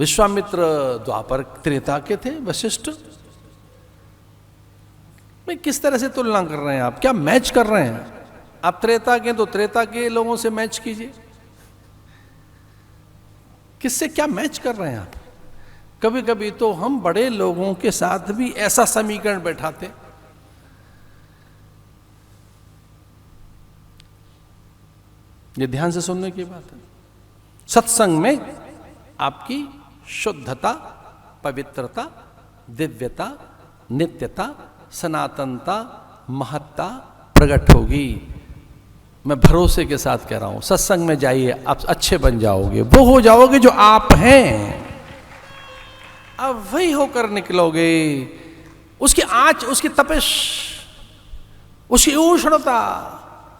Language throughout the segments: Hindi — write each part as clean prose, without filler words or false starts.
विश्वामित्र द्वापर त्रेता के थे, वशिष्ठ में किस तरह से तुलना कर रहे हैं आप? क्या मैच कर रहे हैं आप? त्रेता के तो त्रेता के लोगों से मैच कीजिए, किससे क्या मैच कर रहे हैं आप? कभी कभी तो हम बड़े लोगों के साथ भी ऐसा समीकरण बैठाते। ये ध्यान से सुनने की बात है। सत्संग में आपकी शुद्धता, पवित्रता, दिव्यता, नित्यता, सनातनता, महत्ता प्रकट होगी। मैं भरोसे के साथ कह रहा हूं, सत्संग में जाइए, आप अच्छे बन जाओगे, वो हो जाओगे जो आप हैं, अब वही होकर निकलोगे। उसकी आंच, उसकी तपिश, उसकी उष्णता,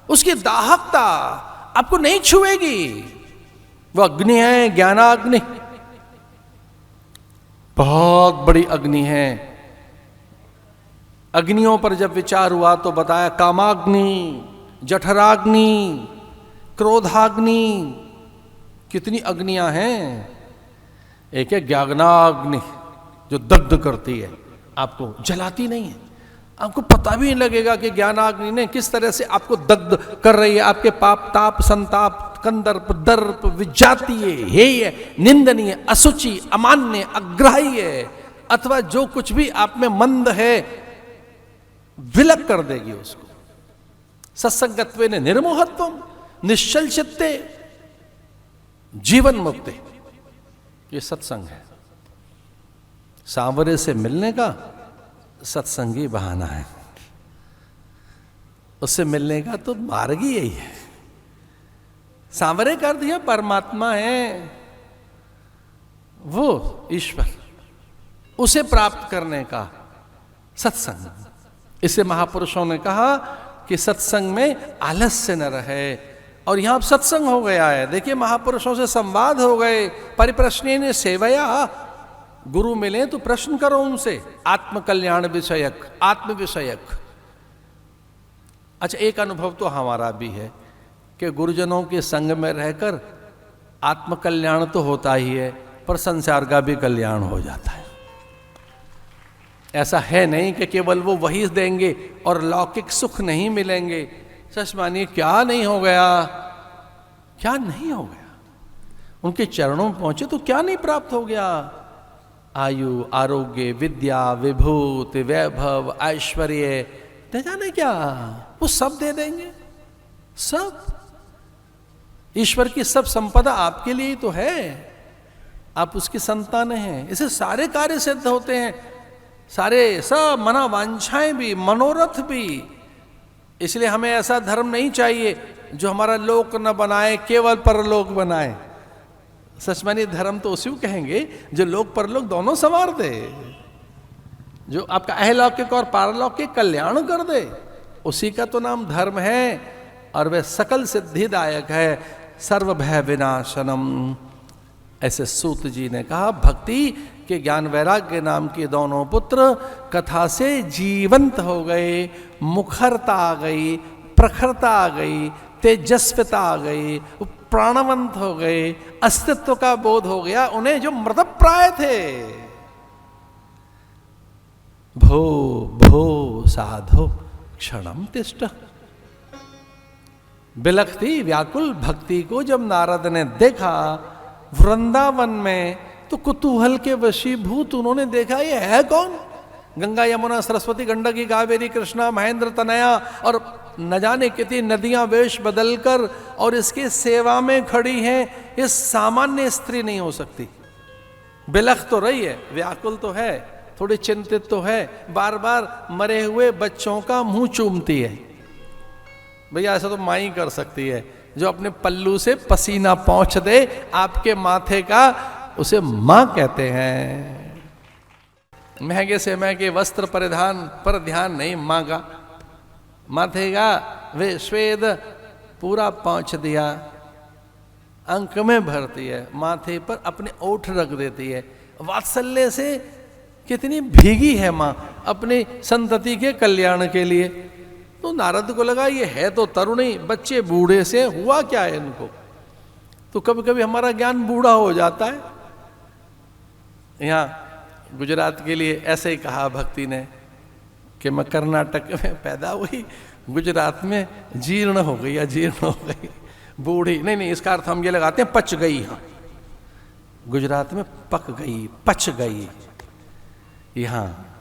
उसकी दाहकता आपको नहीं छुएगी। वो अग्नि है, ज्ञानाग्नि, बहुत बड़ी अग्नि है। अग्नियों पर जब विचार हुआ तो बताया कामाग्नि, जठराग्नि, क्रोधाग्नि, कितनी अग्नियां हैं। एक है ज्ञानाग्नि जो दग्ध करती है, आपको जलाती नहीं है, आपको पता भी नहीं लगेगा कि ज्ञानाग्नि ने किस तरह से आपको दग्ध कर रही है। आपके पाप, ताप, संताप, कंदर्प, दर्प, विजातीय, हेय, निंदनीय, असुचि, अमान्य, अग्राह्य, अथवा जो कुछ भी आप में मंद है विलक कर देगी उसको। सत्संगत्वे ने निर्मोहत्वम, निश्चल चित्ते, जीवन मुक्ति, ये सत्संग है। सांवरे से मिलने का सत्संगी बहाना है, उससे मिलने का तो मार्ग ही यही है। सांवरे कर दिया परमात्मा है, वो ईश्वर, उसे प्राप्त करने का सत्संग। इसे महापुरुषों ने कहा कि सत्संग में आलस्य न रहे, और यहां अब सत्संग हो गया है। देखिए, महापुरुषों से संवाद हो गए, परिप्रश्नेन सेवया, गुरु मिले तो प्रश्न करो उनसे, आत्मकल्याण विषयक, आत्म विषयक। अच्छा, एक अनुभव तो हमारा भी है कि गुरुजनों के संग में रहकर आत्मकल्याण तो होता ही है, पर संसार का भी कल्याण हो जाता है। ऐसा है नहीं कि केवल वो वही देंगे और लौकिक सुख नहीं मिलेंगे। सच मानिए, क्या नहीं हो गया, क्या नहीं हो गया। उनके चरणों में पहुंचे तो क्या नहीं प्राप्त हो गया। आयु, आरोग्य, विद्या, विभूति, वैभव, ऐश्वर्य, न जाने क्या, वो सब दे देंगे। सब ईश्वर की सब संपदा आपके लिए ही तो है, आप उसकी संतान हैं। इसे सारे कार्य सिद्ध होते हैं, सारे सब मना वांछाएं भी, मनोरथ भी। इसलिए हमें ऐसा धर्म नहीं चाहिए जो हमारा लोक न बनाए, केवल परलोक बनाए। सच मानिए, धर्म तो उसी को कहेंगे जो लोक परलोक दोनों संवार दे, जो आपका अहलौकिक और पारलौकिक कल्याण कर दे, उसी का तो नाम धर्म है। और वह सकल सिद्धिदायक है, सर्व भय विनाशनम। ऐसे सूत जी ने कहा, भक्ति के ज्ञान वैराग्य नाम के दोनों पुत्र कथा से जीवंत हो गए। मुखरता आ गई, प्रखरता आ गई, तेजस्विता आ गई, प्राणवंत हो गए, अस्तित्व का बोध हो गया उन्हें, जो मृतप्राय थे। भो भो साधो क्षणम तिष्ठ। बिलखती व्याकुल भक्ति को जब नारद ने देखा वृंदावन में, तो कुतूहल के वशीभूत उन्होंने देखा, ये है कौन? गंगा, यमुना, सरस्वती, गंडकी, कावेरी, कृष्णा, महेंद्र तनया और न जाने कितनी नदियां वेश बदलकर और इसकी सेवा में खड़ी हैं। ये सामान्य स्त्री नहीं हो सकती। बिलख तो रही है, व्याकुल तो है, थोड़ी चिंतित तो है, बार बार मरे हुए बच्चों का मुंह चूमती है। भैया, ऐसा तो माँ ही कर सकती है, जो अपने पल्लू से पसीना पोंछ दे आपके माथे का, उसे मां कहते हैं। महंगे से महंगे वस्त्र परिधान पर ध्यान नहीं, मां का माथे का वे श्वेद पूरा पोंछ दिया, अंक में भरती है, माथे पर अपने ओठ रख देती है। वात्सल्य से कितनी भीगी है मां अपनी संतति के कल्याण के लिए। तो नारद को लगा, ये है तो तरुणी, बच्चे बूढ़े से हुआ क्या है इनको। तो कभी कभी हमारा ज्ञान बूढ़ा हो जाता है, यहाँ गुजरात के लिए ऐसे ही कहा भक्ति ने कि मैं कर्नाटक में पैदा हुई, गुजरात में जीर्ण हो गई या जीर्ण हो गई, बूढ़ी, नहीं, इसका अर्थ हम ये लगाते हैं पच गई। हाँ, गुजरात में पक गई, पच गई। यहाँ